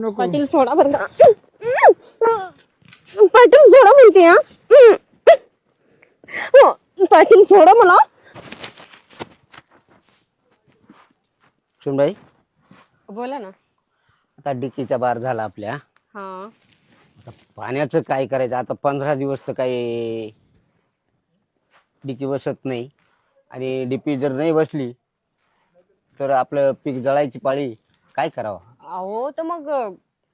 नको. पाटील सोडा बरं का. पाटील सोडा म्हणते हा. पाटील सोडा मला. सुनबाई बोला ना. आता डिकीचा बार झाला आपल्या. हा आता पाण्याचं काय करायचं आता 15 दिवस तर काही डिकी बसत नाही आणि डिपी जर नाही बसली तर आपलं पीक जळायची पाळी. काय करावं? अहो तर मग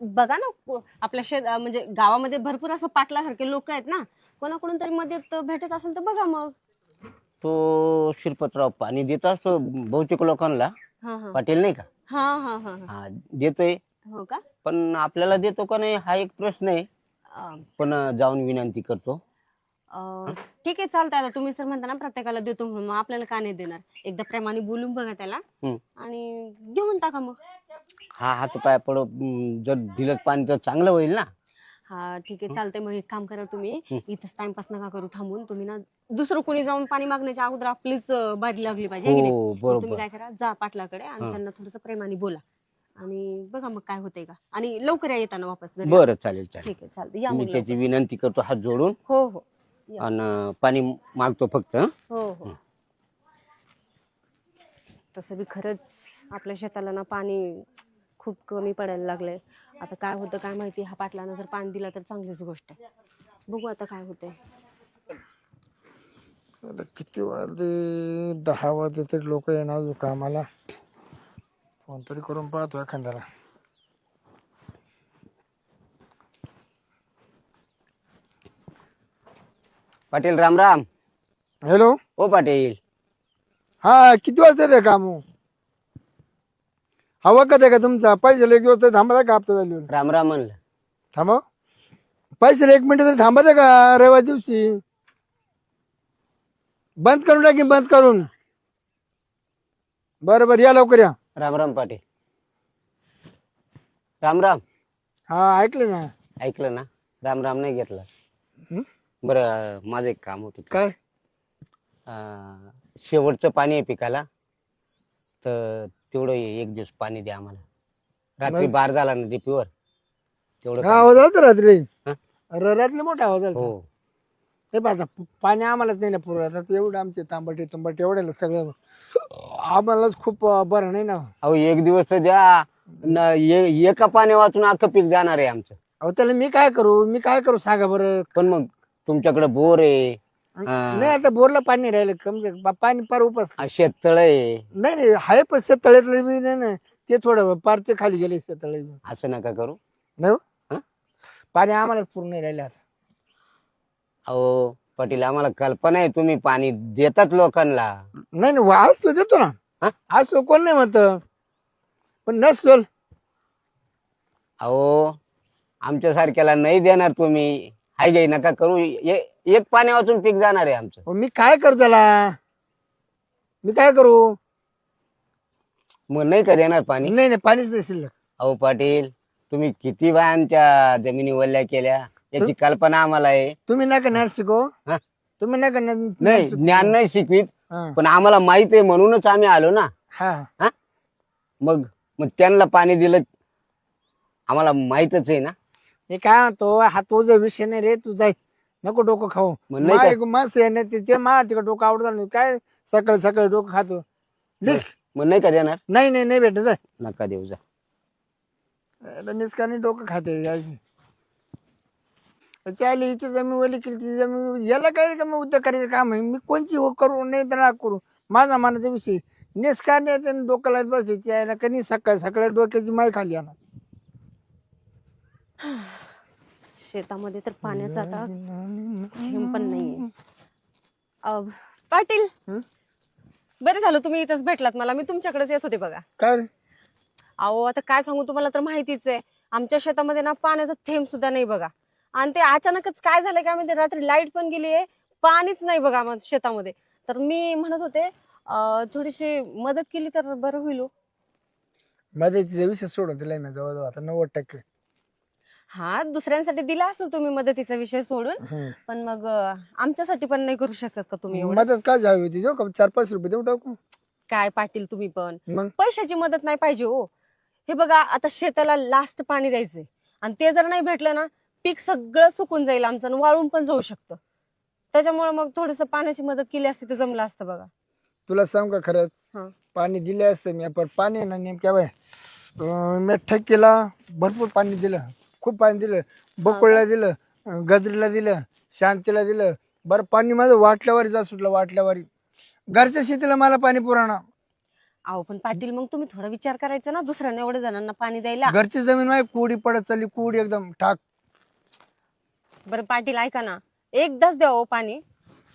बघा ना आपल्या म्हणजे गावामध्ये भरपूर असं पाटलासारखे लोक आहेत ना, कोणाकडून तरी मदत भेटत असेल तर बघा मग. तो शिरपतराव पाणी देत असतो बहुतेक लोकांना. हा हा पाटील नाही का? हा हा हा हा. हा देतोय, हो का? पण आपल्याला देतो का नाही हा एक प्रश्न आहे. अं, पण जाऊन विनंती करतो. ठीक आहे चालतंय. आता तुम्ही तर म्हणता ना प्रत्येकाला देतो म्हणून, मग आपल्याला का नाही देणार? एकदा प्रेमाने बोलून बघा त्याला हम्म. आणि घेऊन टाका मग. हा हात पाय पडो जर दिलं पाणी तर चांगलं होईल ना. हा ठीक आहे चालतंय. मग एक काम करा तुम्ही, इथंच टाइमपास नका करू थांबून. तुम्ही ना दुसरं कोणी जाऊन पाणी मागण्याच्या अगोदर आपलीच बारी लागली पाहिजे, है की नाही? हो मग बरोबर. तुम्ही काय करा, जा पाटलाकडे आणि हा. त्यांना थोडस प्रेमाने बोला आणि बघा मग काय होतंय का. आणि लवकर या येताना वापस घरी. बरं चालेल चालेल. ठीक आहे चालतंय. या मी मग त्याची लवकर. विनंती करतो हात जोडून हो हो या. आणि पाणी मागतो फक्त. हं? हो हो. तसं बी खरंच आपल्या शेताला ना पाणी खूप कमी पडायला लागलंय. आता काय होतं काय माहिती. हा पाटलानं जर पाणी दिलं तर चांगलीच गोष्ट आहे. बघू आता काय होतंय. आता किती वाजले? 10 वाजले तरी लोक येणार अजून कामाला. फोन तरी करून पाहतो एखाद्याला. पाटील राम राम. हॅलो. ओ पाटील. हा किती वाजता ते काम? हवा का का तुमचा? पैसे एक दिवस थांबा का? हप्ता झाली राम राम म्हणलं. थांबा. पैसे 1 मिनिट तरी थांबायचं का? रविवार दिवशी बंद करून टाकी, बंद करून. बरं बरं या लवकर या. राम राम पाटील. राम राम. हा ऐकलं ना. ऐकलं ना? राम राम नाही घेतला. हं? बरं माझं एक काम होतं. काय? शेवटचं पाणी आहे पिकाला, तर तेवढं एक दिवस पाणी द्या आम्हाला. रात्री मग? बार झाला ना डीपीवर तेवढं हा काम. आवाज आला रात्री. हं? रात्री मोठा आवाज आला. हो हे पाहता पाणी आम्हालाच नाही ना पुरवत. आता एवढं आमचे तांबटे एवढ्याला सगळं आम्हालाच खूप बरं नाही ना. अहो एक दिवस तर द्या एका पाणी वाचून अख्खं पीक जाणार आहे आमचं. अहो त्याला मी काय करू सांगा बरं. पण मग तुमच्याकडे बोर आहे, नाही आता बोरला पाणी नाही राहिलं. कम पाणी पार उपस. शेततळ आहे. नाही आहे पण शेततळ्यातलं मी नाही ना. ते थोडं पार ते खाली गेले शेततळे. असं नका करू. नाही हो? हं? पाणी आम्हालाच पूर्ण नाही राहिलं आता. अहो पाटील आम्हाला कल्पना आहे तुम्ही पाणी देतात लोकांना. नाही असलो देतो ना. हं? असलो कोण नाही म्हणत, पण नसलो. अहो आमच्या सारख्याला नाही देणार तुम्ही. हाय गाई नका करू. एक पाणी वाचून पीक जाणार आहे आमचं. मी काय करू त्याला? मी काय करू? मग नाही का देणार पाणी? नाही पाणीच नाही शिल्लक. अहो पाटील तुम्ही किती बायांच्या जमिनी वल्ल्या केल्या याची कल्पना आम्हाला आहे. तुम्ही नका ज्ञान शिकव. हं? तुम्ही नका नाही ज्ञान नाही शिकवीत, हा पण आम्हाला माहित आहे म्हणूनच आम्ही आलो ना. हा. मग मग त्यांना पाणी दिलं आम्हाला माहितच आहे ना. हे काय म्हणतो, हा तो जो विषय नाही रे. तू जाय नको डोकं खाऊ. मग नाही का? माणसं आहे ना ते मा तिकडे डोकं आवडत नाही. काय सकाळी सकाळी डोकं खातो. लिख. मग नाही का देणार? नाही भेटत. जाय नका देऊ जा. निस्कानी डोकं खाते. चाली हिची जमीन वली केली जमीन याला काय रे का मग उद्या करायचं काम आहे. मी कोणची करू नाही तर ना करू. माझा मानाचा विषय निस्कारणे त्याने डोकं लावत बसायची आहे ना. कधी सकाळी सकाळी डोक्याची माय खाली आणा. शेतामध्ये तर पाण्याचा आता थेंब पण नाहीये. पाटील हं? बरं झालं तुम्ही इथंच भेटलात मला. मी तुमच्याकडेच येत होते बघा. काय रे? अहो आता काय सांगू तुम्हाला, तर माहितीच आहे आमच्या शेतामध्ये ना पाण्याचा थेंब सुद्धा नाही बघा. आणि ते अचानकच काय झालं काय माहिती, रात्री लाईट पण गेली आहे, पाणीच नाही बघा आमच्या शेतामध्ये. तर मी म्हणत होते थोडीशी मदत केली तर बरं होईल हो. मध्ये तिचा विषय सोडून दिलाय ना जवळजवळ आता 90%. हा दुसऱ्यांसाठी दिला असेल तुम्ही मदतीचा विषय सोडून, पण मग आमच्यासाठी पण नाही करू शकत का तुम्ही एवढं? मदत काय झाली होती? देऊ का 4-5 रुपये देऊ टाकू? काय पाटील तुम्ही पण मग पैशाची मदत नाही पाहिजे हो. हे बघा आता शेताला लास्ट पाणी द्यायचंय आणि ते जर नाही भेटलं ना पीक सगळं सुकून जाईल आमचं आणि वाळून पण जाऊ शकतं. त्याच्यामुळे मग थोडस पाण्याची मदत केली असती तर जमलं असतं बघा. तुला सांग का खरंच हा. पाणी दिले असतं मी, पण पाणी ना नेमक्या बाय मी ठेकेला भरपूर पाणी दिलं, खूप पाणी दिलं, बकुळला दिलं, गजरीला दिलं, शांतीला दिलं. बरं पाणी माझं वाटल्यावर जा सुटलं, वाटल्यावर घरच्या शेतीला मला पाणी पुराणा. अहो पण पाटील मग तुम्ही थोडा विचार करायचा ना दुसऱ्यांना एवढ्या जणांना पाणी द्यायला. घरची जमीन माझी कोडी पडत चालली, कोडी एकदम ठाक. बरं पाटील ऐका ना, एकदाच द्या हो पाणी.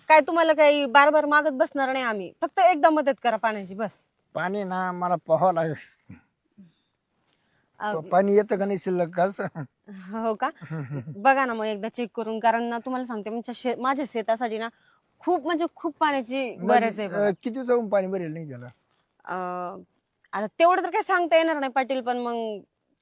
काय तुम्हाला काही बार बार मागत बसणार नाही आम्ही, फक्त एकदा मदत करा पाण्याची बस. पाणी ना मला पाहावं लागेल, अ, पाणी येतं का नाही शिल्लक का असं. हो का? बघा ना मग एकदा चेक करून, कारण ना तुम्हाला सांगते माझ्या शेतासाठी ना खूप म्हणजे खूप पाण्याची गरज आहे बघा. किती जाऊन पाणी भरेल नाही त्याला. आता तेवढं तर काही सांगता येणार नाही पाटील, पण मग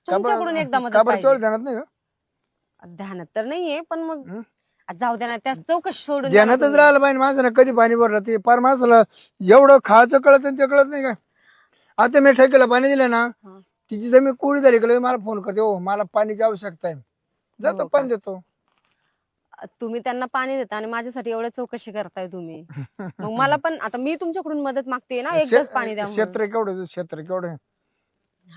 तुमच्याकडून एकदा मदत का बरं पाहिजे. तेवढं ध्यानात नाही का? ध्यानात तर नाहीये पण मग हं? जाऊ द्या ना, त्या चौकशी सोडून द्या ना ध्यानातच तुम्ही. राहिलं पाहिजे माणसाला, कधी पाणी भरलं ते फार माणसाला एवढं खायचं कळत आणि ते कळत नाही का. आता मी ठेकेला पाणी दिलं ना, हा. तिची जमीन कोळी झाली का मला फोन करते, हो मला पाण्याची आवश्यकता आहे, जातो हो पाणी का? देतो. तुम्ही त्यांना पाणी देता आणि माझ्यासाठी एवढं चौकशी करताय तुम्ही. मग मला पण आता मी तुमच्याकडून मदत मागते ना, एकदाच पाणी द्या म्हणून. क्षेत्र केवढं, क्षेत्र केवढं.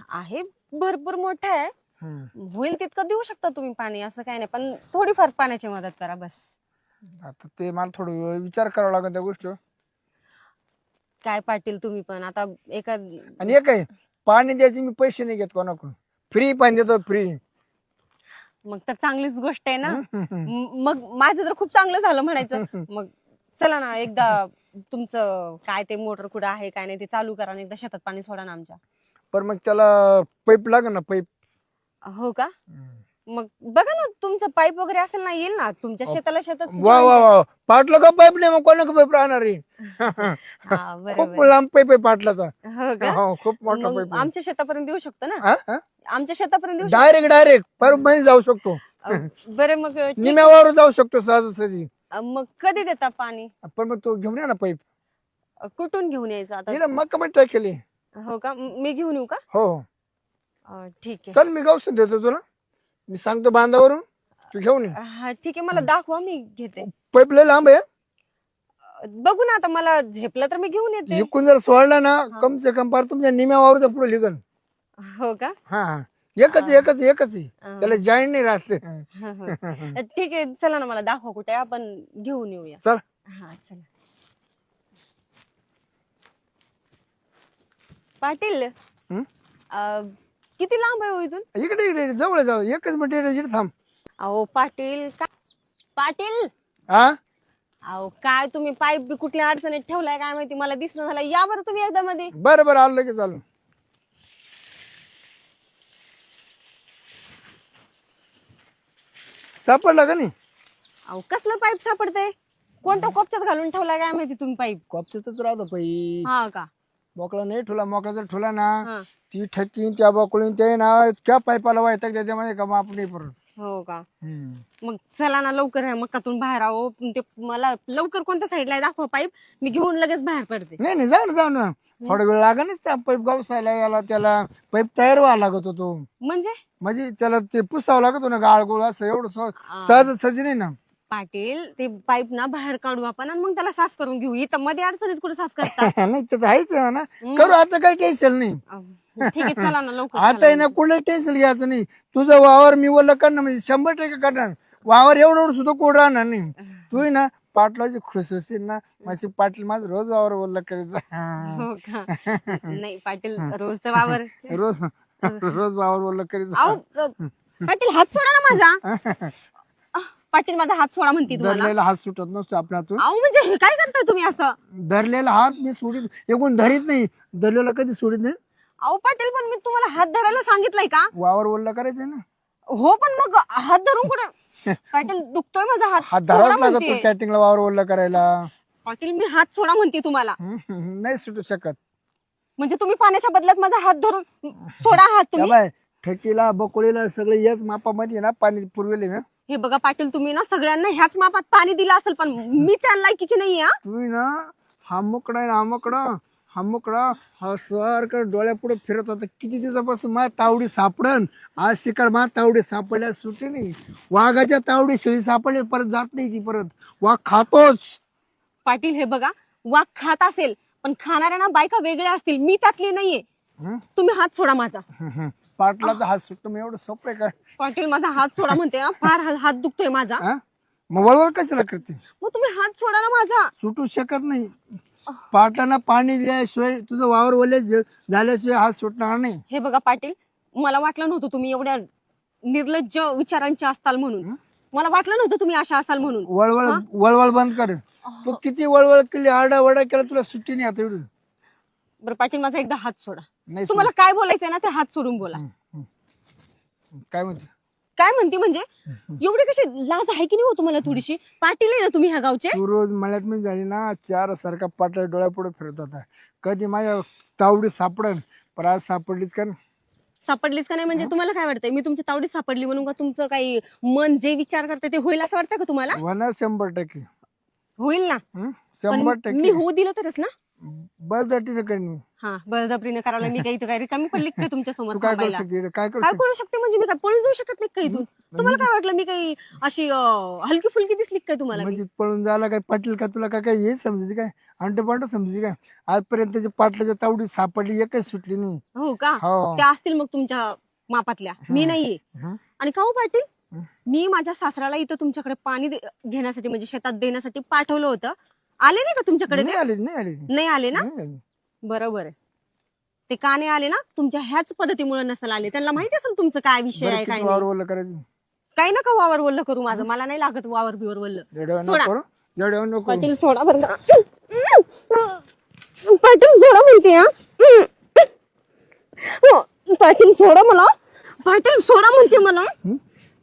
आहे भरपूर मोठं आहे, हम्म. होईल तितकं देऊ शकता तुम्ही पाणी, असं काही नाही, पण थोडीफार पाण्याची मदत करा बस. आता ते मला थोडं विचार करावा लागेल त्या गोष्टी. काय पाटील तुम्ही पण आता एका आणि एक आहे, पाणी द्यायचे मी पैसे नाही घेत कोणाकडून, फ्री पाणी देतो, फ्री. मग तर चांगलीच गोष्ट आहे ना. मग माझं तर खूप चांगलं झालं म्हणायचं. मग चला ना एकदा तुमचं काय ते मोटर कुठं आहे काय नाही ते चालू करा आणि एकदा शेतात पाणी सोडा ना आमच्या. पण मग त्याला पाईप लागेल ना, पाईप. हो का? मग बघा ना तुमचं पाईप वगैरे असेल ना, येईल ना तुमच्या शेताला. शेतात वा वा वा, पाटलं का पाईप नाही, मग कोणा का पाईप राहणार आहे. हा खूप बरोबर. लांब पाईप आहे पाटलाचा. हो का? हो, खूप मोठा मग पाईप. आमच्या शेतापर्यंत देऊ शकतो ना, आमच्या शेतापर्यंत देऊ शकतो. डायरेक्ट डायरेक्ट पाईप मध्ये जाऊ शकतो, बरं मग ठीक. निम्यावर जाऊ शकतो सहजासहजी. मग कधी देता पाणी? पण मग तो घेऊन या ना पाईप. कुठून घेऊन यायचं आता? इकडे मग कमेंट टाकेली. हो का? मी घेऊन येऊ का? हो हो, ठीक आहे. चल मी गावसून देतो तुला, मी सांगतो बांधावरून, तू घेऊन ये. हा ठीक आहे, मला दाखवा, मी घेते. पाईप लय लांब आहे. बघू ना आता, मला झेपलं तर मी घेऊन येते. इकून जर सोडला ना, कम से कम पार तुमच्या निम्यावर पुढे लिगन. हो का? हा हा, एकच एकच एकच आहे. त्याला जॉईन नाही राहते. ठीक आहे, चला ना मला दाखवा कुठे आहे, आपण घेऊन येऊया. चल. हा चला. पाटील हं? किती लांब आहे हो इथून? इकडे इकडे जवळ जाऊ, एकच मिनिट इकडे थांब. अहो पाटील पाटील, हा, अहो काय तुम्ही पाईप बी कुठल्या अडचणीत ठेवलाय काय माहिती, मला दिसणं झालं. या बरं तुम्ही एकदा मध्ये. बरं बरं, आलं की चालू. सापडला का नाही? अहो कसलं पाईप सापडतंय? कोणत्या कोपच्यात घालून ठेवलाय काय माहिती तुम्ही पाईप? कॉपच्यातच राहतो पाईप, हा का? मोकळा नाही ठेवला. मोकळा जर ठेवला ना, हा. ती ठकीन त्या बकुळीन ते ना, त्या पाईपाला व्हायचं त्याच्यामध्ये का माप नाही परत. हो का? मग चला ना लवकर आहे मक्कातून बाहेर. आहो ते मला लवकर कोणत्या साईडला दाखवा पाईप, मी घेऊन लगेच बाहेर पडते. नाही नाही, जाऊ ना जाऊ ना, थोडा वेळ लागेल त्या पाईप गावसायला याला, त्याला पाईप तयार व्हायला लागत होतो. म्हणजे त्याला ते पुसावं लागत ना, गाळ गोळ असं एवढं सहज सहज नाही ना. पाटील ते पाईप ना बाहेर काढू आपण आणि मग त्याला साफ करून घेऊ. इथं मध्ये अडचणीत कुठे साफ करता? नाही तर आहेच ना, करू आता, काही टेन्शन नाही. ठीक आहे, चला ना लवकर. आता आहे ना, कुठलं टेन्शन घ्यायचं नाही. तुझं वावर मी वल्ल करणार, म्हणजे 100% करणार. वावर एवढं सुद्धा कोड राहणार नाही. तू आहे ना पाटलाची खुश होशील ना, माझी पाटील माझं रोज वावर वल्ल करायचं. हो का? नाही पाटील, रोज तर वावर. रोज रोज वावर वल्ल करायचं. अहो पाटील हात सोडा ना माझा. पाटील माझा हात सोडा म्हणते तुम्हाला. धरलेला हात सुटत नसतो आपल्या हातून. अहो म्हणजे हे काय करताय तुम्ही असं? धरलेला हात मी सोडित, एकूण धरीत नाही, धरलेला कधी सोडित नाही. अहो पाटील पण मी तुम्हाला हात धरायला सांगितलंय का? वावर वल्ल करायचंय ना. हो पण मग हात धरून कुठे? पाटील दुखतोय माझा हात. हात सोडा धरावाच लागतो म्हणतेय. कॅटिंगला वावर वल्ल करायला. पाटील मी हात सोडा म्हणते तुम्हाला. नाही सुटू शकत. म्हणजे तुम्ही पाण्याच्या बदल्यात माझा हात धरून सोडा हात तुम्ही. बाय, ठेकीला बकोळीला सगळे याच मापामध्ये ना पाणी पुरवेले ना. हे बघा पाटील, तुम्ही ना सगळ्यांना ह्याच मापात पाणी दिलं असेल, पण मी त्या लायकीची नाही. तुम्ही ना, हा मोकडा आहे ना, हा मोकडा, हा मोकळा हा सारखं डोळ्यापुढे फिरत होता किती दिवसापासून माझ्या तावडी सापडन. आज शिकार माझ्या तावडी सापडल्या सुटे नाही. वाघाच्या तावडी शेळी सापडली परत जात नाही ती परत. वाघ खातोच. पाटील हे बघा, वाघ खात असेल पण खाणाऱ्या ना बायका वेगळ्या असतील, मी त्यातली नाहीये. हं? तुम्ही हात सोडा माझा. पाटलाचा हात सुटतो मी एवढं सोपं आहे का? पाटील माझा हात सोडा म्हणते हा, फार हात दुखतोय माझा. हा? मग वळवळ कशाला करते? मग तुम्ही हात सोडा ना माझा. सुटू शकत नाही. पाटलांना पाणी दिल्याशिवाय तुझं वावर ओले झाल्याशिवाय हात सुटणार नाही. हे बघा पाटील, मला वाटलं नव्हतं तुम्ही एवढ्या निर्लज्ज विचारांचे असताल म्हणून. मला वाटलं नव्हतं तुम्ही अशा असाल म्हणून. वळवळ वळवळ बंद कर. तू किती वळवळ केली आरडावडा केला तुला सुट्टी नाही आता एवढी. बरं पाटील माझा एकदा हात सोडा. नाही तुम्हाला काय बोलायचंय ना ते हात सोडून बोला. काय म्हणते? काय म्हणते म्हणजे एवढी कशी लाज आहे की नाही हो तुम्हाला थोडीशी? पाटील आहे ना तुम्ही ह्या गावचे. तू रोज मळ्यात मी झाली ना चार सारखा पाटला डोळ्यापुढे फिरत होता. कधी माझ्या तावडी सापडन पण आज सापडलीच का? सापडलीच का नाही म्हणजे तुम्हाला काय वाटतंय? मी तुमच्या तावडीत सापडली म्हणून का तुमचं काही मन जे विचार करते ते होईल असं वाटतं का तुम्हाला? होणार 100%. होईल ना. हं? पण 100%. मी होऊ दिलं तरच ना. बळजबरीने करेन मी. हा, बळजबरीने करायला मी काही काही रिकामी पडली काय तुमच्या समोर तू काय करू थांबायला? शकते इकडे? काय करू काय शकते? करू शकते म्हणजे मी काय पळून जाऊ शकत नाही का इथून? तुम्हाला काय वाटलं मी काही अशी हलकी फुलकी दिसली काय तुम्हाला? मी? म्हणजे पळून जायला काय पाटील का तुला काय काय हे समजायची काय? अंट समजायची काय? आजपर्यंत जे पाटलाच्या तावडी सापडली एकच सुटली नाही. हो का? हो. त्या असतील मग तुमच्या मापातल्या, मी नाहीये. हं? आणि का हो पाटील, हं? मी माझ्या सासऱ्याला इथं तुमच्याकडे पाणी घेण्यासाठी म्हणजे शेतात देण्यासाठी पाठवलं होतं. आले नाही का तुमच्याकडे? नाही आली नाही आली नाही आले ना. नाही आली. बरोबर आहे. ते का नाही आले ना? तुमच्या ह्याच पद्धतीमुळे नसेल आले. त्यांना माहिती असेल तुमचं काय विषय बरं, आहे काय किती नाही. वावर ओलं करायचं? काही नका वावर वल्ल करू माझं. मला नाही लागत वावर बिवर वल्ल. येड्यावर सोडा. नको करू. येड्यावर नको करू. पाटील सोडा बरं का. पाटील सोडा म्हणते हा. हो, पाटील सोडा मला. पाटील सोडा म्हणते मला. हं?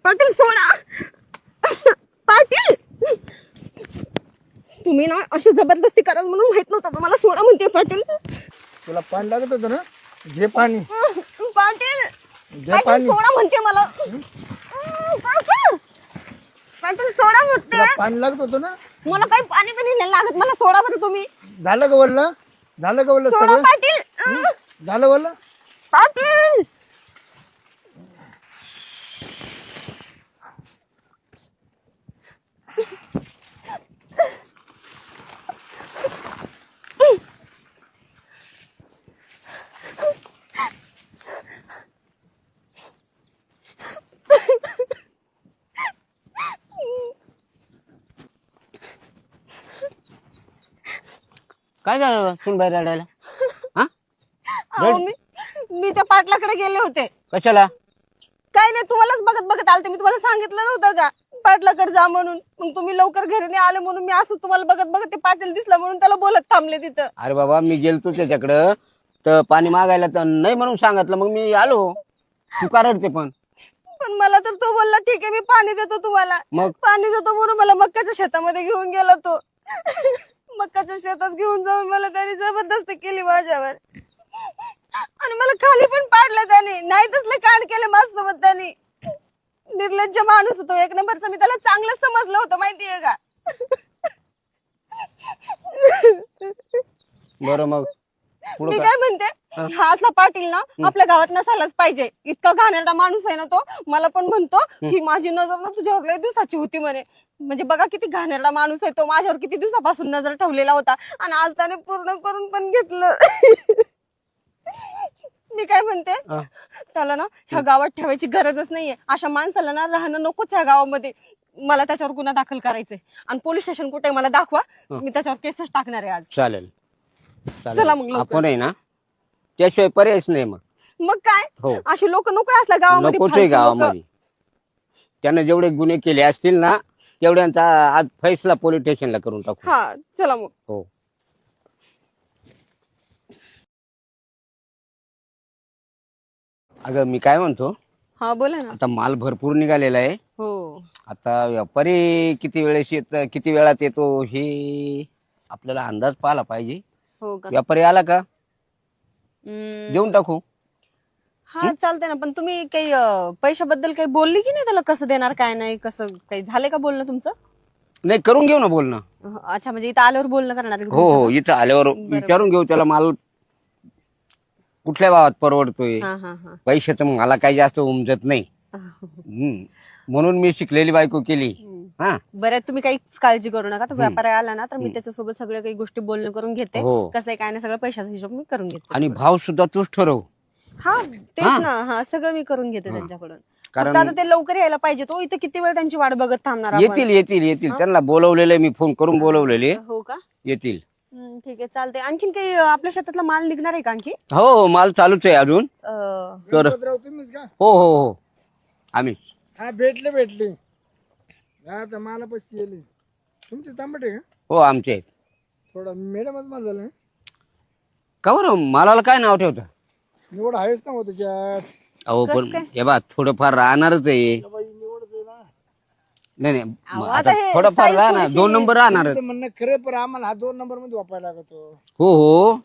पाटील सोडा. पाटील तुम्ही ना अशी जबरदस्ती कराल म्हणून माहित नव्हतं तुम्हाला. सोडा म्हणते पाटील. तुला पाणी लागत होतं ना? घे पाणी. पाटील घे पाटील पाणी. सोडा म्हणते मला. पाटील पाटील सोडा म्हणते. तुला पाणी लागत होतं ना? मला काही पाणी पण नाही लागत. मला सोडा बरं तुम्ही. झालं का वल्ल? झालं का वल्ल सोडा सगळं? पाटील. झालं वल्ल? पाटील काय झालं सुनबाई रडायला? हा? अहो, मी त्या पाटलाकडे गेले होते. कशाला? काय नाही, तुम्हालाच बघत बघत आलते. मी तुम्हाला सांगितलं नव्हतं का पाटलाकडे जा म्हणून? मग तुम्ही लवकर घरी नाही आले म्हणून मी असं तुम्हाला बघत बघत ते पाटील दिसला म्हणून त्याला बोलत थांबले तिथं. अरे बाबा मी गेलतो त्याच्याकडं तर पाणी मागायला तर नाही म्हणून सांगितलं मग मी आलो. तू का रडते पण? पण मला तर तो बोलला ठीक आहे मी पाणी देतो तुम्हाला. मग पाणी देतो म्हणून मला मक्काच्या शेतामध्ये घेऊन गेला तो. मक्काच्या शेतात घेऊन जाऊन मला त्याने जबरदस्ती केली माझ्यावर आणि मला खाली पण पाडलं त्याने. नाही तसले कांड केले माझ्यासोबत त्याने. निर्लज्ज माणूस होतो एक नंबरचा. मी त्याला चांगलं समजलं होतं माहितीये का? बरं मग मी काय म्हणते, हा असला पाटील ना आपल्या गावात नसायलाच पाहिजे. इतका घाणेरडा माणूस आहे ना तो. मला पण म्हणतो की माझी नजर ना तुझ्यावर लय दिवसाची होती म्हणे. म्हणजे बघा किती घाणेरडा माणूस आहे तो. माझ्यावर किती दिवसापासून नजर ठेवलेला होता आणि आज त्याने पूर्ण करून पण घेतलं. मी काय म्हणते, त्याला ना ह्या गावात ठेवायची गरजच नाहीये. अशा माणसाला ना राहणं नकोच ह्या गावामध्ये. मला त्याच्यावर गुन्हा दाखल करायचंय आणि पोलीस स्टेशन कुठे मला दाखवा. मी त्याच्यावर केसच टाकणार आहे आज. चालेल चला मग लवकर. आपण आहे ना त्याशिवाय पर्यायच नाही मग. मग काय हो अशी लोक नको असल्या गावामध्ये. नकोच फालतू लोकं. गावामध्ये. त्यानं जेवढे गुन्हे केले असतील ना तेवढ्यांचा आज फैसला पोलीस स्टेशनला करून टाकू. हा चला मग. हो अगं मी काय म्हणतो, हा बोला ना. आता माल भरपूर निघालेला आहे. हो आता व्यापारी किती वेळेस किती वेळात येतो हे आपल्याला अंदाज पाहिला पाहिजे. हो का? व्यापारी आला का हम्म, देऊन टाकू. हा चालतंय ना. पण तुम्ही काही पैशाबद्दल काही बोलली की नाही त्याला? कसं देणार काय नाही कसं काही झालंय का बोलणं तुमचं? नाही करून घेऊ ना बोलणं. अच्छा, म्हणजे इथं आल्यावर बोलणं करणार आहे हो हो, इथं आल्यावर विचारून घेऊ त्याला माल कुठल्या भावात परवडतोय. हा हा हा पैशाचं मला काही जास्त उमजत नाही. म्हणून मी शिकलेली बायको केली. हा बरं, तुम्ही काहीच काळजी करू नका. तर व्यापारी आला ना तर मी त्याच्यासोबत सगळ्या काही गोष्टी बोलणं करून घेते. हो. कसं आहे काय नाही सगळं पैशाचा हिशोब मी करून घेते. आणि भाव सुद्धा तूच ठरव. हा तेच ना, हा सगळं मी करून घेते त्यांच्याकडून. कारण फक्त आता ते लवकर यायला पाहिजे. तो इथं किती वेळ त्यांची वाट बघत थांबणार आपण? येतील येतील येतील, त्यांना बोलवलेले मी, फोन करून बोलवलेले. हो का? येतील. ठीक आहे, चालते. आणखीन काही आपल्या शेतातला माल निघणार आहे का आणखी? हो हो, माल चालूच आहे अजून. तर गणपतराव तुम्हीच का? हो हो हो, आम्ही. हा भेटले आता मला पैसे गेले. तुमचे तांबटे का? हो आमचे आहेत. थोडा मॅडमच मला झालं. का बरं मालाला काय नाव ठेवता? निवड आहेच ना हो त्याच्यात. अहो कसं पण काय? हे बा थोडंफार राहणारच आहे. बाई निवडच आहे ना. नाही अहो, नाही, आता आता हे थोडंफार size राहणार, थोडीशी- 2 नंबर राहणारच. तुमचं म्हणणं खरं, पण आम्हाला हा 2 नंबर मध्ये वापरायला लागतो. हो हो,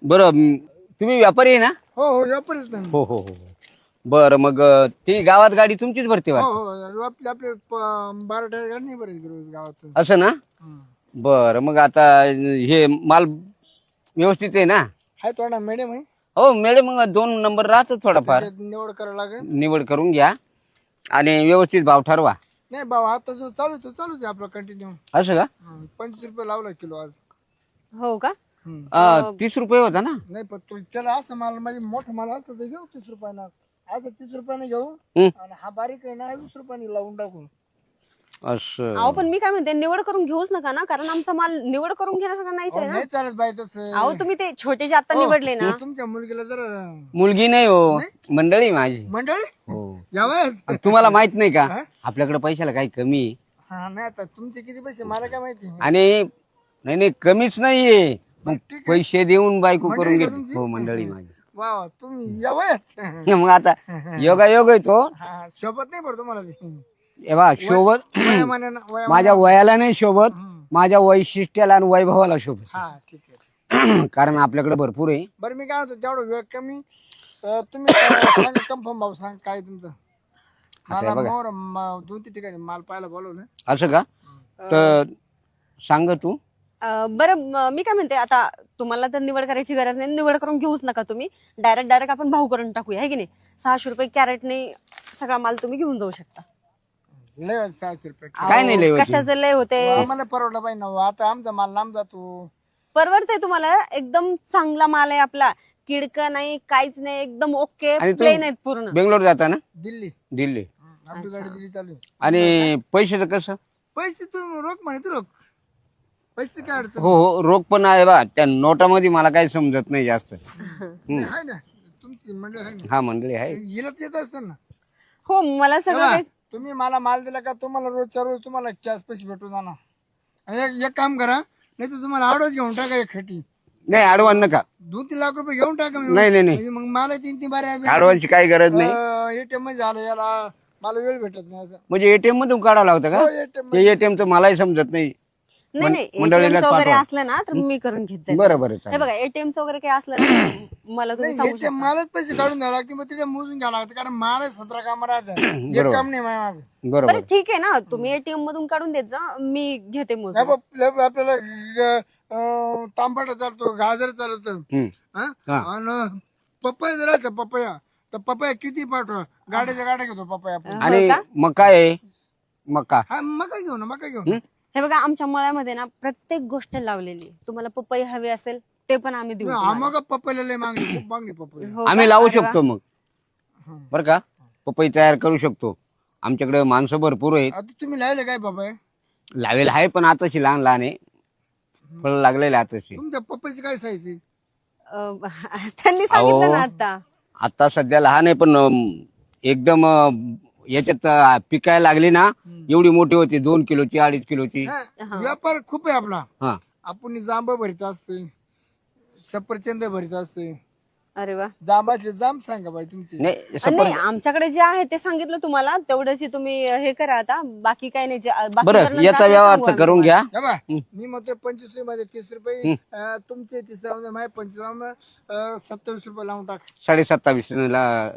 बरं तुम्ही व्यापारी आहे ना? हो व्यापारीच ना. हो हो हो, बरं मग ती गावात गाडी तुमचीच भरते हो वाटतं. हो आपले 12 टायर गाडी नाही बरेच रोज गावात. असं ना? बरं मग आता हे माल व्यवस्थित आहे ना? हाय थोडा मॅडम आहे. हो मॅडम, मग 2 नंबर राहतो थोडाफार. त्याच्यात निवड करावं लागेल. निवड करून घ्या आणि व्यवस्थित भाव ठरवा. नाही बाबा, आता जो चालूच आहे आपला कंटिन्यू. असं का? 25 रुपये लावला किलो आज. हो का? 30 रुपये होता ना? नाही पण तू त्याला असं माल म्हणजे मोठं माल असतं तर घेऊ 30 रुपयानं. असं 30 रुपयाने घेऊ हं. आणि हा बारीक आहे ना 20 रुपयाने लावून टाकू. असं. अहो पण मी काय म्हणते, निवड करून घेऊच नका ना, कारण आमचा माल निवड करून घेण्यासारखा नाहीच आहे ना. नाही चालत बाई तसं. अहो तुम्ही ते छोटे जे आता निवडले ना, तुमच्या मुलगीला जरा मुलगी नाही हो, मंडळी माझी. मंडळी हो. यावं. तुम्हाला माहित नाही का आपल्याकडे पैशाला काही कमी आहे? हा नाही आता तुमचे किती पैसे मला काय माहिती. आणि नाही नाही, कमीच नाहीये. मग ठीक आहे. पैसे देऊन बायको मंडळी करून का घेते. तुमची? हो मंडळी माझी. वा वा तुम्ही यावं. मग आता योगा योग आहे तो. हा शोभत नाही पडतो तुम्हाला ते. हे बा शोभत माझ्या वयाला नाही शोभत, माझ्या वैशिष्ट्याला आणि वैभवाला शोभत. हा ठीक आहे. कारण आपल्याकडे भरपूर आहे. बरं मी काय होतो तेवढं वेळ कमी. तुम्ही सांगा कन्फर्म भाऊ सांग काय तुमचं. मला मोर 2-3 ठिकाणी माल पाहायला बोलवलं. असं का? तर सांग तू. बरं मी काय म्हणते, आता तुम्हाला तर निवड करायची गरज नाही, निवड करून घेऊच नका तुम्ही. डायरेक्ट आपण भाव करून टाकूया, है की नाही? 600 रुपये कॅरेटने सगळा माल तुम्ही घेऊन जाऊ शकता. लय होते 600 रुपये. काय नाही लय होत. कशाचे लय होते? आम्हाला परवडलं पाहिजे ना. आता आमचा माल लांब जातो. परवडते तुम्हाला, एकदम चांगला माल आहे आपला. किडका नाही, काहीच नाही, एकदम ओके, आणि तू- प्लेन आहेत पूर्ण. बेंगलोर जाता ना? दिल्ली. दिल्ली. आपली गाडी दिल्ली चालू आहे. आणि पैशाचं कसं? पैसे तू रोख म्हणे तू रोख. पैसे काय अडचण हो हो, रोख पण आहे बा. त्या नोटामध्ये मला काही समजत नाही जास्त. नाही. आहे ना तुमची मंडळ आहे ना. हा मंडळी आहे. हिला येत असतं ना. हो मला सगळं तेव्हा काही तुम्ही मला माल दिला का तुम्हाला रोजच्या रोज तुम्हाला कॅश पैसे भेटून जाणार. आणि एक काम करा, नाही तर तुम्हाला आडवच घेऊन टाका एक खटी. नाही अडवान नका. 2-3 लाख रुपये घेऊन टाका. नाही नाही नाही, म्हणजे मग मला 3-3 बारे अडवानची काही गरज नाही. एटीएम मध्ये झालं याला मला वेळ भेटत नाही असं. म्हणजे एटीएम मधून काढावं लागतं हो, का? ATM ते एटीएम तर मलाही समजत नाही. नाही मंडळीलाच ATM वगैरे पाठवा. असलं ना तर मी करून घेत जाईल. बरं बरं हे चालेल. बघा ATM वगैरे काही असलं ना मला तुम्ही नाही सांगू ATM शकता. मलाच पैसे काढून द्यावं लागते. मग तिथे मोजून घ्यावं लागतं कारण मला 17 काम राहतात. एक काम नाही माझ्या मागे. बरोबर. बरं ठीक आहे ना, तुम्ही ATM मधून काढून देत जा, मी घेते मग. आपल्याला तांबट चालतो, गाजर चालतं. हम्म. हा. आणि पपया जर राहायचं पपया तर पपया किती पाठवा. गाड्याच्या गाड्या घेतो पपया आपण. आणि मका आहे, मका. हा मका घेऊ ना, मका घेऊ. हे बघा आमच्या मळ्यामध्ये ना प्रत्येक गोष्ट लावलेली आहे. तुम्हाला पपई हवी असेल ते पण आम्ही देऊ तुम्हाला. मग पपईला लय मागणी, खूप मागणी पपई. हो आम्ही का? लावू अरे वा. शकतो मग. बर का? पपई तयार करू शकतो. आमच्याकडे माणसं भरपूर आहेत. आता तुम्ही लावले काय पपया? लावेल आहे पण आताशी लहान लहान आहे. फळ लागलेले आताशी. तुमच्या पपईची काय साईज आहे? त्यांनी सांगितलं ना आता. आता सध्या लहान आहे पण एकदम याच्यात पिकायला लागली ना एवढी मोठी होती. 2 किलोची 2.5 किलोची. हा, व्यापार खूप आहे आपला. हा. आपण जांब भरीत असतोय, सफरचंद भरीत असतोय. अरे वा. जांबाचे जांब सांगा बाई तुमचे. नाही नाही आमच्याकडे जे आहे ते सांगितलं तुम्हाला, तेवढ्याची तुम्ही हे करा आता. बाकी काही नाही. बाकी बरं करणं याचा त्याला व्यवहार सांगू तर आम्ही करून घ्या. हे बघा, मी म्हणतोय 25 मध्ये 30 रुपये तुमचे, 30 मध्ये माझे, 25 27 रुपये लावून टाक. 27.5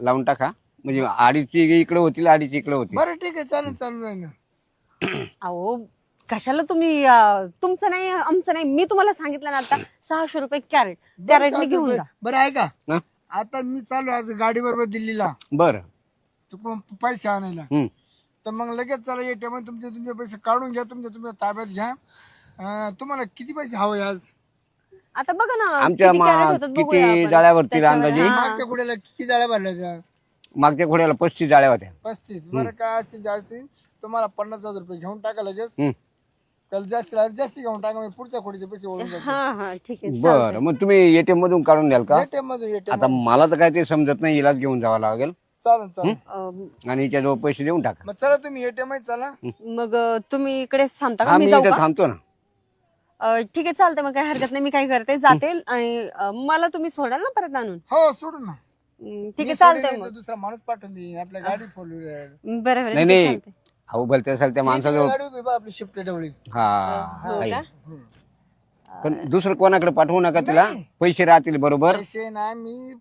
लावून टाका. म्हणजे 2.5 इकडे होतील, 2.5 इकडे होतील. बरं ठीक आहे, चालेल, चालू जाईल ना. अहो कशाला तुम्ही तुमचं नाही आमचं नाही, मी तुम्हाला सांगितलं ना आता 600 रुपये कॅरेट, त्या रेटने घेऊन जा. बरं आहे का हं? आता मी चालू आज गाडी बरोबर दिल्लीला बरं. तू पैसे आणायला, हं. तर मग लगेच चला ATM तुमचे पैसे काढून घ्या, तुमच्या ताब्यात घ्या. तुम्हाला किती पैसे हवे आज? आता बघा ना आमच्या किती कॅरेट होतात बघूया किती आपण. जाळ्यावरती त्याच्यावर- अंदाजे? हा. मागच्या कुड्याला किती जाळ्या भरल्या त्या? मागच्या घोड्याला 35 जाळ्या होत्या. 35. बरं काय असतील जास्ती तुम्हाला 50,000 रुपये घेऊन टाका लगेच. हं. त्याला जास्ती घेऊन टाका, मी पुढच्या खोडीचे पैसे ओळून जातो. हा हा ठीक आहे बरं, चालतंय. मग तुम्ही ATM मधून काढून द्याल का? ATM मधून आता मला तर काय ते समजत नाही, इलाज घेऊन जावं लागेल चालेल चालेल. आणि हिच्याजवळ पैसे देऊन टाका. मग चला तुम्ही ATM चला. मग तुम्ही इकडे थांबता का, हा, मी मी जाऊ इथे का? थांबतो ना. ठीक आहे चालतंय, मग काही हरकत नाही, मी काय करते जाते आणि मला तुम्ही सोडाल ना परत आणून. हो सोडून ना. ठीक आहे मी चालतंय सोडीन मग. तर दुसरा माणूस पाठवून देईन, आपल्या गाडी फोडली. बरं बरं नाही ठीक आहे, नाही, चालतंय. अहो भलते असेल त्या माणसाजवळ. गाडी उभी बा, आपली शिफ्ट डवळी. हा हो आहे. का? पण दुसरं कोणाकडे पाठवू नका तिला, पैसे राहतील बरोबर. पैसे ना मी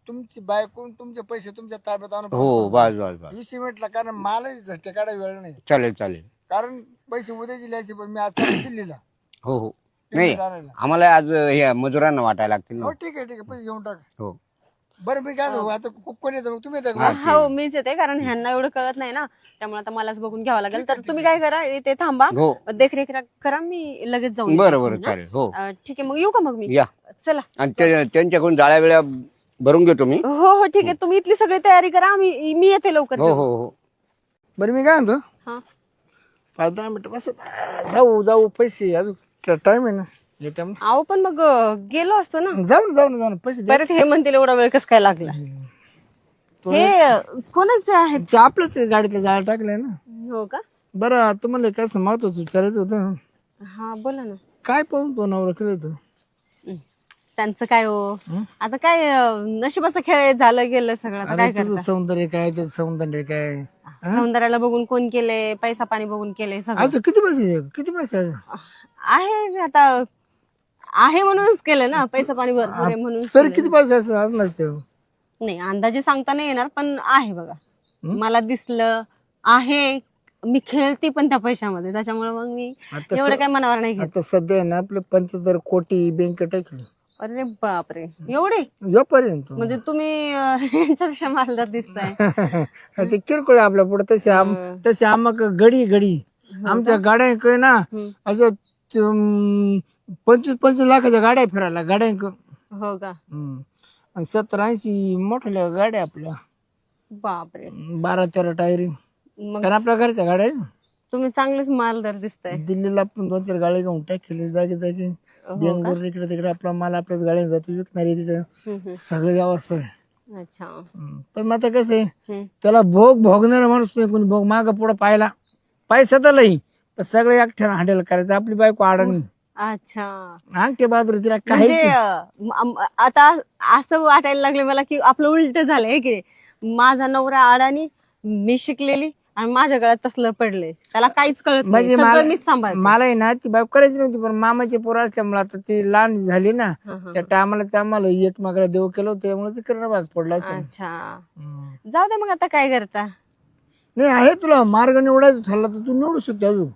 तुमची बायकून तुमचे पैसे तुमच्या ताब्यात आणून हो बस बस बस, 20 मिनिटला, कारण मला झटके काढायला वेळ नाही. चालेल चालेल. कारण पैसे उद्या दिले असते, पण मी आज चालू दिल्लीला हो हो, नाही आणायला. आम्हाला आज हे मजुरांना वाटायला लागतील ना. हो ठीक आहे पैसे घेऊन टाका. हो बरं मी काय सांगू, आता कोण येतं मग, तुम्ही येता का? हो मीच येते, कारण ह्यांना एवढं कळत नाही ना, त्यामुळे आता मलाच बघून घ्यावं लागेल. तर तुम्ही काय करा, इथे थांबा, हो देखरेख करा, मी लगेच जाऊन बरं येते. बरं चालेल. हो ठीक आहे, मग येऊ का मग मी? या. चला. आणि त्यांच्याकडून जाळ्या वेळा भरून घेतो मी. हो हो ठीक आहे, तुम्ही इथली सगळी तयारी करा, मी येते लवकर. हो हो हो. बरं मी काय म्हणतो, हा 5-10 मिनिटं बस, जाऊ पैसे अजून टाइम आहे ना ATM. अहो पण मग गेलो असतो ना, जाऊ ना पैसे द्या. परत हे म्हणतील एवढा वेळ कस काय लागला. हे कोणाचे आहेत? ते आपलंच आहे, गाडीतल्या जाळ्या टाकल्या ना. हो का? बरं तुम्हाला काय महत्वाचं विचारायचं होतं, हा बोला ना. काय पाहून तो नवरा केलं होतं? त्यांचं काय हो, आता काय नशिबाचा खेळ झालं गेलं सगळं, आता काय अरे तुझं करता. सौंदर्य काय, त्याचं सौंदर्य काय? सौंदर्याला बघून कोण केलंय, पैसा पाणी बघून केलंय सगळं. आज किती पैसे आज? आहे आता, आहे म्हणूनच केलं ना, पैसा पाणी भरपूर आहे म्हणून तर केलंय. किती पैसे असं आज नसते? नाही अंदाजे सांगता नाही येणार, पण आहे बघा, मला दिसलं आहे. मी खेळते पण त्या पैशामध्ये, त्याच्यामुळे मग मी आता एवढं काय मनावर नाही घेत. आता सध्या आहे ना आपलं 75 कोटी बँकेत टाकलं. अरे बापरे, एवढे यापर्यंत म्हणजे तुम्ही यांच्यापेक्षा मालदार दिसताय. ते किरकोळ आहे आपल्या पुढे. तसे आम्हाला गडी आमच्या गाड्या काय ना असं 25 लाखाच्या गाड्या फिरायला गाड्या. हो का? 70-80 मोठ्या गाड्या आपल्या, बापरे. 12-13 टायरी, मग कारण आपल्या घरच्या गाड्या आहे ना. तुम्ही चांगलेच मालदार दिसताय. दिल्लीला पण 2-4 गाड्या घेऊन टाकले जागी. बेंगलोर इकडे तिकडे आपला माल आपल्याच गाड्या जातो विकणारी तिकडे सगळी अवस्था आहे. अच्छा. पण मग आता कसं आहे, त्याला भोगणारा माणूस नाही कोणी, भोग माग पुढं पाहिला पैसा तर लई, पण सगळे एकट्यानं हँडल करायचं. आपली बायको अडाणी, अच्छा, अंगठे बहादूर, तिला म्हणजे काही आता असं वाटायला लागले मला की आपलं उलट झालंय की माझा नवरा अडाणी, मी शिकलेली, आणि माझ्या गळ्यात तसलं पडले, त्याला काहीच कळत नाही, म्हणजे सगळं मीच सांभाळते. मला आहे ना ती बायको करायची नव्हती, पण मामाची पोरं असल्यामुळे आता ती लहान झाली ना, त्या टायमाला ते आम्हाला एकमेकाला देव केलं होतं, त्यामुळे ते करणं भाग पडला असेल. अच्छा, जाऊ दे मग, आता काय करता. नाही आहे तुला मार्ग निवडायचा ठरला तर तू निवडू शकतो अजून.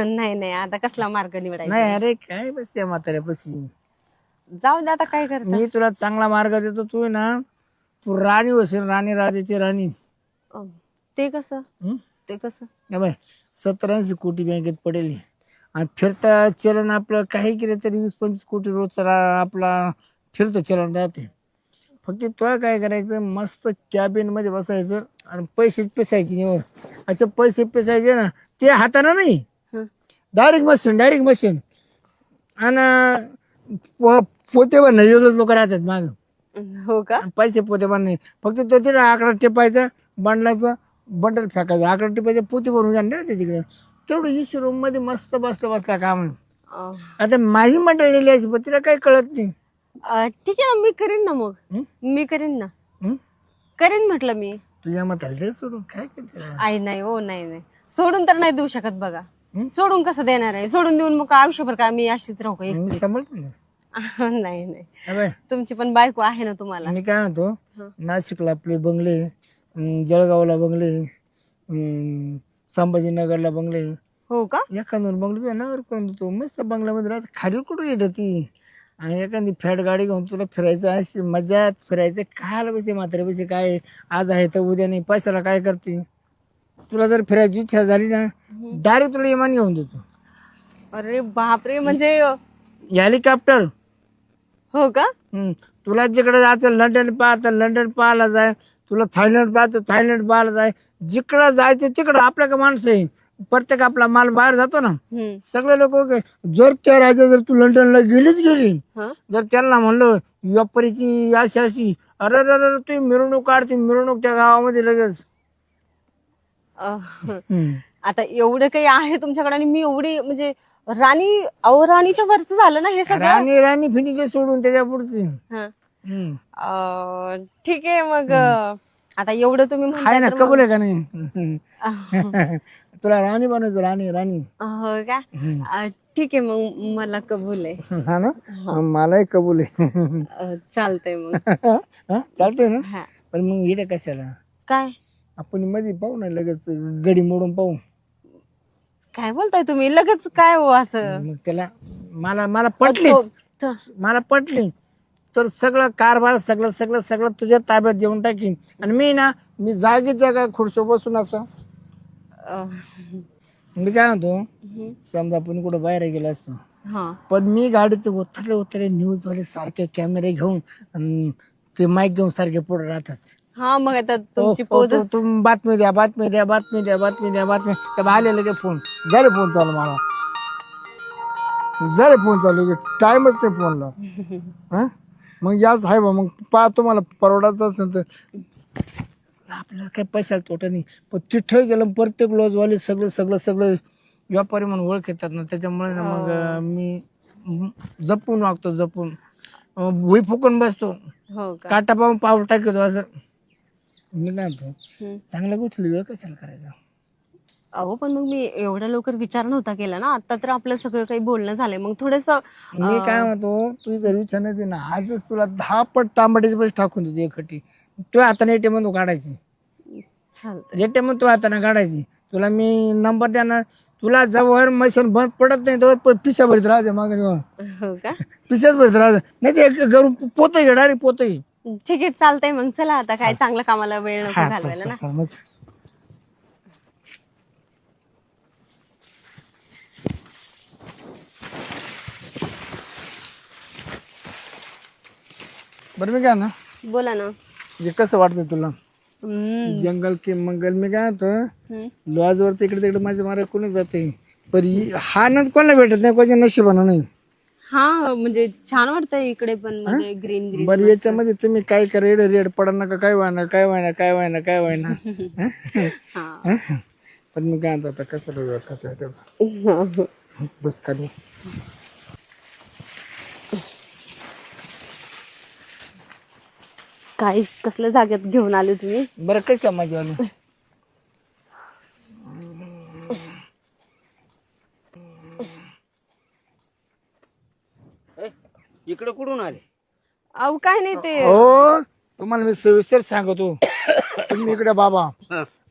नाही नाही, आता कसला मार्ग निवडायचा. नाही अरे काय बस त्या म्हाताऱ्यापाशी, जाऊ दे, आता काय करता. मी तुला चांगला मार्ग देतो. तू आहे ना, तू राणी होशील, राणी राजाची राणी. ते कसं? ते कसं? 70-80 कोटी बँकेत पडेल, आणि फिरता चलन आपलं काही केलं तरी 20-25 कोटी रोजचा आपला फिरतं चलन राहते. फक्त तुला काय करायचं, मस्त कॅबिन मध्ये बसायचं आणि पैसे पेसायचे निवड. असे पैसे पेसायचे ना, ते हाताने नाही, डायरेक्ट मशीन. आणि पोते बनणं वेगळेच लोक राहतात माग. हो का? पैसे पोते बनणे, फक्त तो तिथे आकडा टिपायचा, बंडल फेकायचं, आकडा टिपायचं, पोते भरून जाणार ते तिकडे. तेवढं 20 रूम मध्ये मस्त बसला काम. आता माझी मंडळी लिहायची, पण तिला काही कळत नाही. ठीक आहे ना, मी करीन ना, मग मी करीन ना, करीन म्हटलं मी. तुझ्या मताला सोडून काय करते? आई नाही हो, नाही सोडून तर नाही देऊ शकत बघा. सोडून कसं देणार आहे? सोडून देऊन मग आयुष्यभर का मी अशीच राहू का? मी सांभाळतो ना. नाही, तुमची पण बायको आहे ना तुम्हाला. मी काय म्हणतो, नाशिकला आपले बंगले, जळगावला बंगले, संभाजीनगरला बंगले, हो का? एखादं बंगला तुझ्या नावावर करून देतो, मस्त बंगल्यामध्ये राहत. खाली कुठं येत ती? आणि एखादी फॅट गाडी घेऊन तुला फिरायचं अशी मजात फिरायचं. खायला पैसे म्हातारे पैसे काय आज आहे तर उद्या नाही, पैशाला काय करते? तुला जर फिरायची इच्छा झाली ना, डायरेक्ट तुला विमान घेऊन देतो. अरे बापरे, म्हणजे हेलिकॉप्टर. हो का? तुला जिकडे जायचं लंडन पाहतं लंडन पाहायला जाय, तुला थायलंड पाहतं थायलंड पाहायला जाय, जिकडं जायचं तिकडं आपल्या का माणसं आहे. प्रत्येक आपला माल बाहेर जातो ना, सगळे लोक जर त्या राज्यात जर तू लंडनला गेली हं? जर त्यांना म्हणलं व्यापारीची अशी अशी, अरे अरे अरे तुम्ही मिरवणूक काढते, मिरवणूक त्या गावामध्ये लगेच. आता एवढं काही आहे तुमच्याकडे आणि मी एवढी म्हणजे राणीच्या वरच झालं ना हे सगळं. राणी राणी फिनीचे सोडून त्याच्या पुढची. हं. ठीक आहे मग आता एवढं तुम्ही आहे ना, म्हणताय तर कबूल आहे का नाही? तुला राणी बनवायचं, राणी राणी. हो का? ठीक आहे मग, मला कबूल आहे. हा ना, मलाही कबूल आहे. चालतंय मग. चालतंय ना. हा. पण मग इकडे कशाला? काय आपण मध्ये पाहू ना, लगेच गडी मोडून पाहू. काय बोलताय तुम्ही लगेच? काय हो असं? मग त्याला मला पटलीच, मला पटली तर सगळं कारभार सगळं सगळं सगळं तुझ्या ताब्यात देऊन टाकीन. आणि मी जागीच जागा खुर्शी बसून असं. मी काय म्हणतो, समजा आपण कुठं बाहेर गेलो असतो, पण मी गाडीत उतरले न्यूज वाले सारखे कॅमेरे घेऊन अन ते माईक घेऊन सारखे पुढे राहतात. हा, मग आता तुमची पोज तुम्ही बातमी द्या बातमी द्या बातमी द्या बातमी द्या बातमी त्या आले लगे फोन झाले, फोन चालू मला झाले, फोन चालू टाइमच नाही फोनला. हा, मग याच आहे बा. मग पाहतो मला परवडायचं असेल तर आपल्याला काही पैशाला तोटा नाही, पण तिथं गेलं प्रत्येक लॉजवाले सगळं सगळं सगळं व्यापारी म्हणून ओळख येतात ना, त्याच्यामुळे ना मग मी जपून वागतो, जपून भुई फुकून बसतो, हो का? काटा पाहून पाऊल टाकतो असं. मी काय म्हणतो, चांगल्या गोष्टी वेळ कशाला करायचा? अहो पण मग मी एवढ्या लवकर विचार नव्हता केला ना, आता तर आपलं सगळं काही बोलणं झालंय. मग थोडस मी काय म्हणतो, तुझी जर विचार नाही ना, आजच तुला 10 पट तांबडीचे पैसे टाकून देतो एकखटी. तुझ्या हाताने एटीएम मधून काढायची, चालतं. एटीएम तू हाताने काढायची. तुला मी नंबर देणार, तुला जवळ मशीन बंद पडत नाही तर पिशा भरीत राहते मागे, हो का? पिशाच भरीत राहते. नाही ते घरून पोतही घे, डायरेक्ट पोतही. ठीक आहे, चालतंय. मग चला आता, काय चांगल्या कामाला वेळ नको घालवायला ना. बरं मी काय ना, बोला ना. हे कसं वाटतंय तुला? जंगल के मंगल मी काय होतं, लॉज वरती इकडे तिकडे माझ्या मारा कोणी जाते, पण हा नच कोणाला भेटत नाही, कोणाच्या नशिबानं नाही. हा, म्हणजे छान वाटतंय इकडे पण, म्हणजे ग्रीन ग्रीन. बरं याच्यामध्ये तुम्ही काय करा, रेड पडा नका, काय व्हायना काय व्हायना काय व्हायना काय व्हायना. पण मी काय म्हणतो, आता कसं बस खाली. काय कसल्या जागेत घेऊन आले तुम्ही? बरं कशी का मजा आली? इकडे कुठून आले? अहो काय नाही ते. हो, तुम्हाला मी सविस्तर सांगतो. तुम्ही इकडे बाबा,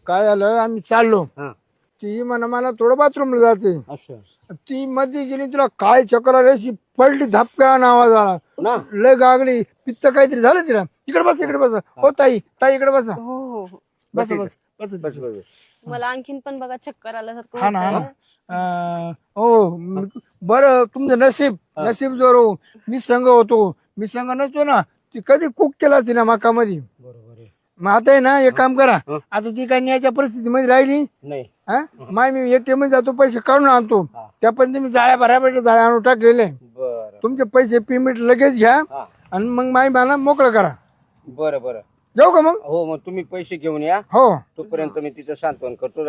काय झालं, आम्ही चाललो, ती म्हणा मला थोडं बाथरूमला जायचंय. ती मध्ये गेली, तुला काय चक्कर आली, पडली, धपका आवाज आला, लय गागली, पित्त काहीतरी झालं तिला. इकडे बस, इकडे बस. हो ताई, ताई इकडे बसा. हो हो, बस बस बस. मला आणखीन पण बघा चक्कर आल्यासारखं. हा ना. हो बरं, तुमचं नशीब जोर हो. मी संघ होतो, मी संघ नसतो ना, ती कधी कुक केला असती ना मकामध्ये. मग आता आहे ना, एक काम करा, आता ती काय न्यायच्या परिस्थितीमध्ये राहिली नाही. माय मी एटीएम मध्ये जातो, पैसे काढून आणतो. त्या पण तुम्ही जाळ्या भराभर जाळ्या आणून टाकलेले. तुमचे पैसे पेमेंट लगेच घ्या आणि मग माय मला मोकळं करा. बरं बरं, जाऊ का मग? हो, मग तुम्ही पैसे घेऊन या. हो, तोपर्यंत मी तिचं सांत्वन करतो.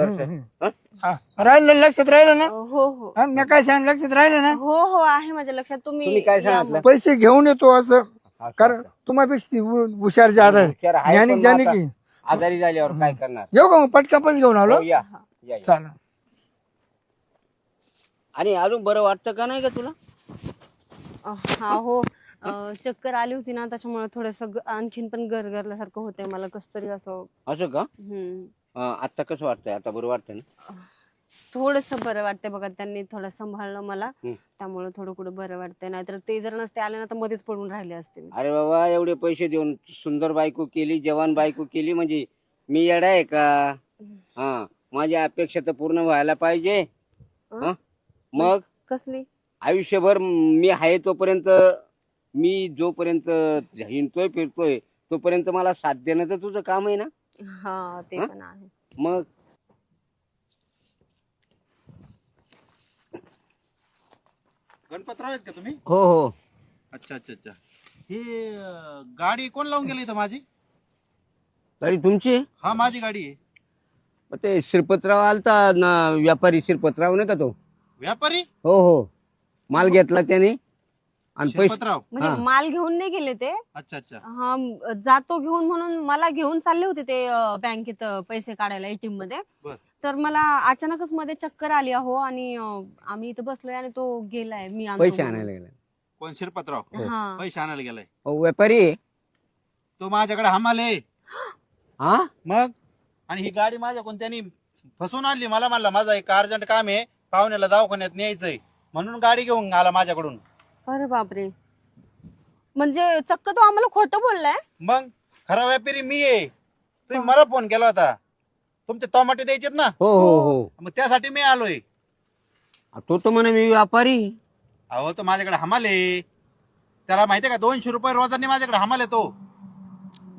राहिलं लक्षात राहिलं ना? हो हो मी काय सांग, लक्षात राहिलं ना? हो हो, आहे माझ्या लक्षात. तुम्ही काय सांगितलं? पैसे घेऊन येतो असं, कारण तुम्हापेक्षा ती हुशार ज्यादा आहे. आणि जाणे की आजारी झाल्यावर काय करणार? येऊ का मग? पटका पैसे घेऊन आलो. चालेल. आणि अजून बरं वाटतं का नाही का तुला? हा हो, चक्कर आली होती ना, त्याच्यामुळे थोडस आणखीन पण गरगरल्यासारखं होतंय मला, कस तरी असं. असं का? आता कसं वाटतंय? आता बरं वाटतंय ना? थोडस बरं वाटतंय बघा, त्यांनी थोडं सांभाळलं मला, हं. त्यामुळे थोडं कुठं बरं वाटतंय. नाहीतर ते जर नसते आले ना तर मध्येच पडून राहिले असते मी. अरे बाबा, एवढे पैसे देऊन सुंदर बायको केली, जवान बायको केली, म्हणजे मी येडा आहे का? हा, माझी अपेक्षा तर पूर्ण व्हायला पाहिजे. हं? हा? मग कसली? आयुष्यभर मी आहे तोपर्यंत, मी जोपर्यंत हिंडतोय फिरतोय तोपर्यंत मला साथ देणं तर तुझं काम आहे ना. हा ते हं? पण आहे. मग गणपतराव आहेत का तुम्ही? हो हो, अच्छा अच्छा अच्छा. ही गाडी कोण लावून गेली इथं माझी? तरी तुमची हा माझी गाडी आहे. ते शिरपतराव आलता ना, व्यापारी शिरपतराव नाही का तो? व्यापारी? हो हो, माल घेतला त्याने आणि पैसे. शिरपतराव. म्हणजे हा. माल घेऊन नाही गेले ते. अच्छा अच्छा. हा जातो घेऊन म्हणून मला घेऊन चालले होते ते बँकेत पैसे काढायला एटीएम मध्ये. बर. तर मला अचानकच मध्ये चक्कर आली अहो, आणि आम्ही इथं बसलोय आणि तो गेलाय. मी आणतो पैसे म्हणून. आणायला गेला. कोण शिरपतराव? हा. पैसे आणायला गेलाय. हो, व्यापारी आहे. तो माझ्याकडे हमाल आहे. हा, मग आणि ही गाडी माझ्या कोणत्यानी फसवून आणली. मला म्हणला माझा एक अर्जंट काम आहे, पाहुण्याला दवाखान्यात न्यायचंय, म्हणून गाडी घेऊन आला माझ्याकडून. अरे बापरे, म्हणजे चक्क तो आम्हाला खोटं बोललाय. मग खरा व्यापारी मी आहे. तुम्ही मला फोन केला होता, तुमचे टमाटे द्यायचेत ना, हो हो हो. मग त्यासाठी मी आलोय. तो तर म्हणे मी व्यापारी. अहो तो माझ्याकडे हमाल आहे. त्याला माहितीये का, 200 रुपये रोजांनी माझ्याकडे हमाल आहे तो.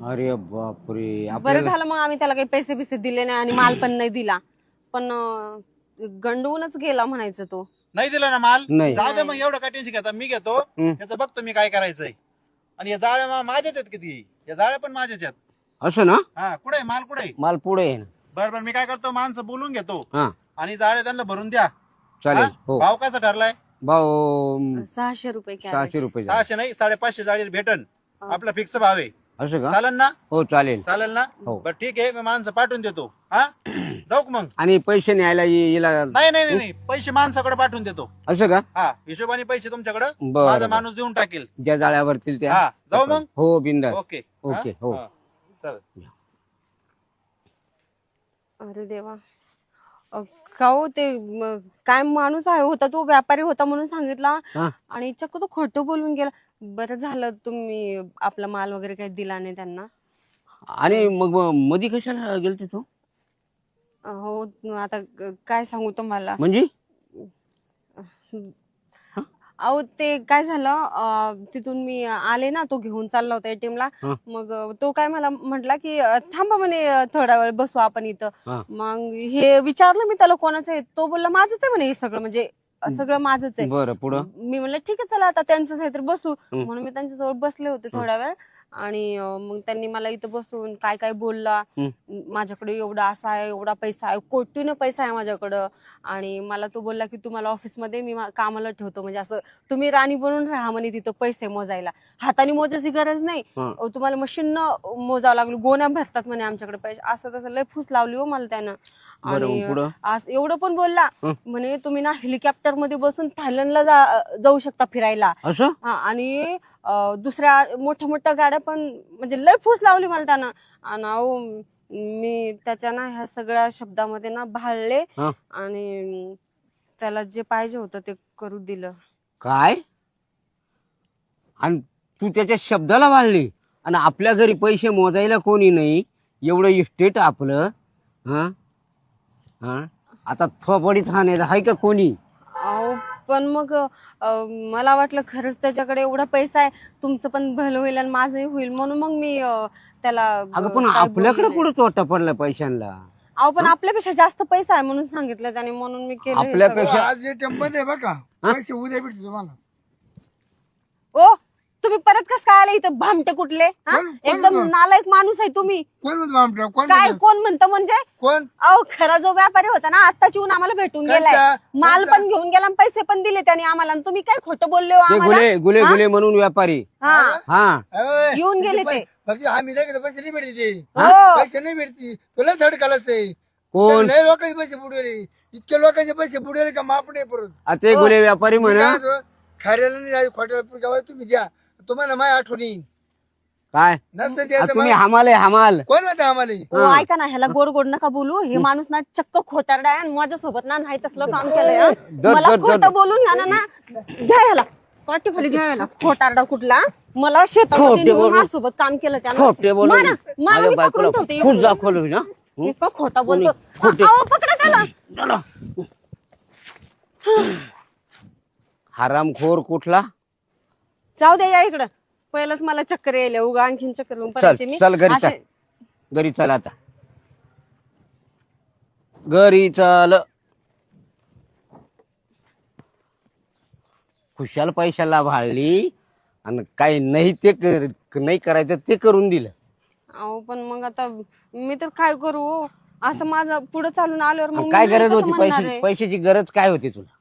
अरे बापरे, बरं आपल्याला झालं मग आम्ही त्याला काही पैसे बिसे दिले नाही आणि माल पण नाही दिला. पण गंडवूनच गेला म्हणायचं तो. नाही दिला ना माल? नाही. जाऊ दे मग, एवढं काय टेन्शन घेता, मी घेतो. हं. त्याचं बघतो मी काय करायचंय. आणि या जाळ्या माझ्याच आहेत किती, या जाळ्या पण माझ्याच आहेत. असं ना, हा, कुठे माल कुठे? माल पुढे आहे ना. बरं मी काय करतो, माणसं बोलून घेतो हा, आणि जाळ्या त्यांना भरून द्या. चालेल. हा? हो, भाव कसा ठरलाय? भाऊ 600 रुपये कॅरेट. 600 रुपये झाले. 600 नाही, 550 जाळी भेटन. आपला फिक्स भाव आहे. असं का? चालेल ना? हो चालेल. चालेल ना? हो. बरं ठीक आहे, मी माणसं पाठवून देतो. हा, जाऊ का मग? आणि पैसे न्यायला येला. नाही नाही नाही, पैसे माणसाकडे पाठवून देतो. असं का? हा, हिशोबाने पैसे तुमच्याकडे बरं, माझा बरं. माणूस देऊन टाकेल. ज्या जाळ्यावरतील त्या. हा, जाऊ मग? हो, बिंदास. ओके ओके, हो. चल. अरे देवा, का हो ते काय माणूस आहे होता तो, व्यापारी होता म्हणून सांगितला हा. आणि चक्क तो खोटं बोलून गेला. बरं झालं तुम्ही आपला माल वगैरे काही दिला नाही त्यांना. आणि मग मधी कशाला गेलते तो? हो, आता काय सांगू तुम्हाला. म्हणजे अहो ते काय झालं, तिथून मी आले ना, तो घेऊन चालला होता ATM ला. हा. मग तो काय मला म्हटला की थांबा म्हणे, थोडा वेळ बसू आपण इथं. हा. मग हे विचारलं मी त्याला कोणाचं आहे, तो बोलला माझंच आहे म्हणे हे सगळं, म्हणजे सगळं माझंच आहे. बरं, पुढं? मी म्हणलं ठीक आहे चला आता त्यांचंच आहे तर बसू. हं. म्हणून मी त्यांच्याजवळ बसले होते थोडा वेळ. आणि मग त्यांनी मला इथं बसून काय काय बोलला. हं. माझ्याकडे एवढा असा आहे, एवढा पैसा आहे, कोटीनं पैसा आहे माझ्याकडं. आणि मला तो बोलला की तुम्हाला ऑफिसमध्ये मी कामाला ठेवतो, म्हणजे असं तुम्ही राणी बनून राहा म्हणे तिथं पैसे मोजायला. हाताने मोजायची गरज नाही, हं. तुम्हाला मशीननं मोजावं लागलं, गोण्या भरतात म्हणे आमच्याकडे पैसे. असं तसं लय फूस लावली हो मला त्यानं. बरं, आणि मग पुढं? एवढं पण बोलला हं. म्हणे तुम्ही ना हेलिकॉप्टर मध्ये बसून थायलंडला जाऊ शकता फिरायला. असं? हा, आणि दुसऱ्या मोठ्या मोठ्या गाड्या पण, म्हणजे लय फूस लावली मला त्यानं. आणि अहो मी त्याच्या ना ह्या सगळ्या शब्दामध्ये ना भाळले हा. आणि त्याला जे पाहिजे होतं ते करू दिलं. काय? आणि तू त्याच्या शब्दाला वाढली, आणि आपल्या घरी पैसे मोजायला कोणी नाही, एवढं इस्टेट आपलं. हा हा, आता थोपडीत आहे का कोणी? अहो पण मग मला वाटलं खरंच त्याच्याकडे एवढा पैसा आहे, तुमचं पण भलं होईल आणि माझंही होईल, म्हणून मग मी त्याला अगं पण काय आपल्याकडे बोलले. कुठं चोटा पडला पैशांना? अहो पण आपल्यापेक्षा जास्त पैसा आहे म्हणून सांगितलं त्याने, म्हणून मी केलं हे आपल्यापेक्षा- सगळं. आज ATM मध्ये बघा, पैसे उद्या भेटते तुम्हाला. ओ तुम्ही परत कस काय आले इथं, भामटे कुठले? हा? कोण- कोण एकदम म्हणतो? नालायक माणूस आहे तुम्ही. कोण म्हणतो आमच्या? कोण काय म्हणतो? कोण म्हणतं म्हणजे? कोण? अहो खरा जो व्यापारी होता ना, आत्ताच येऊन आम्हाला भेटून गेलाय, कोणता? माल कोणता? पण घेऊन गेला आणि पैसे पण दिले त्याने आम्हाला, आणि तुम्ही काय खोटं बोलले हो ते आम्हाला? गुले गुले हा? गुले म्हणून व्यापारी. हा. हा, अय, येऊन गेले तिचे ते. फक्त आम्ही जाय का पैसे नाही भेटते ते. हो. पैसे नाही भेटते, तुला झडकालच आहे. कोण? लय लोकांचे पैसे बुडवले, इतके लोकांचे पैसे बुडवले का माप नाही परत. ते गुले व्यापारी मी म्हणा. काय म्हणतो, खायला नाही राहिली, खोट्याला गावात तुम्ही द्या, तुम्हाला माझ्या आठवण येईल. काय नसतं आ, द्यायचं तुम्ही मग. हमाल आहे हमाल. कोण म्हणतं आम्हाला हो ऐका ना, ह्याला गोड गोड नका बोलू. हे माणूस ना चक्क खोटारडा आहे आणि माझ्यासोबत ना नाही तसलं काम केलंय हा. मला दर. खोटं बोलून ह्याला ना घ्या, ह्याला पाठी खाली घ्या, ह्याला खोटारडा कुठला. मला खोटे शेतामध्ये बोलून. माझ्यासोबत काम केलं त्यानं. खोटे बोलून मारा, मारा, माझ्या मी बायकोला पकडून ठेवते. खूप दाखवलं ना. इतका खोटा बोलतो. खोटे. अहो, पकडा त्याला. चला. हरामखोर कुठला. जाऊ द्या, या इकडं. पहिलंच मला चक्कर यायला, उगा आणखीन चक्कर येऊन पडायचे मी. चल घरी चल. असे- घरी चल आता. घरी चल. खुशाल पैशाला भाळली आणि काही नाही ते नाही करायचं ते करून दिलं. अहो पण मग आता मी तर काय करू? असं माझं पुढे चालून आल्यावर मग काय मी नाही गरज कसं होती म्हणणार पैशाची? आहे? पैशाची गरज काय होती तुला?